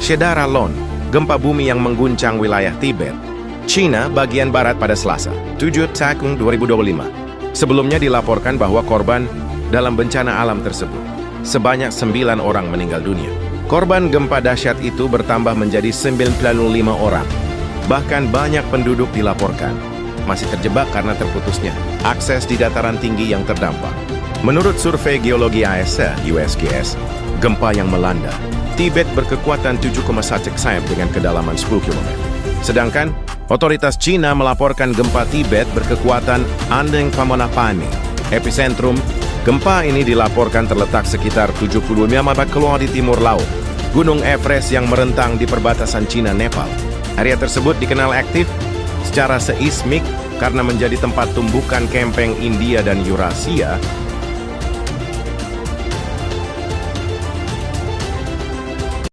Shedaralon, gempa bumi yang mengguncang wilayah Tibet, Cina bagian barat pada Selasa, 7 Tahun 2025. Sebelumnya dilaporkan bahwa korban dalam bencana alam tersebut. Sebanyak 9 orang meninggal dunia. Korban gempa dahsyat itu bertambah menjadi 95 orang. Bahkan banyak penduduk dilaporkan masih terjebak karena terputusnya akses di dataran tinggi yang terdampak. Menurut survei geologi ASA (USGS), gempa yang melanda Tibet berkekuatan 7,1 sayap dengan kedalaman 10 km. Sedangkan otoritas Cina melaporkan gempa Tibet berkekuatan 6,8. Epicentrum gempa ini dilaporkan terletak sekitar 75 km di timur laut Gunung Everest yang merentang di perbatasan Cina-Nepal. Area tersebut dikenal aktif secara seismik karena menjadi tempat tumbukan kempeng India dan Eurasia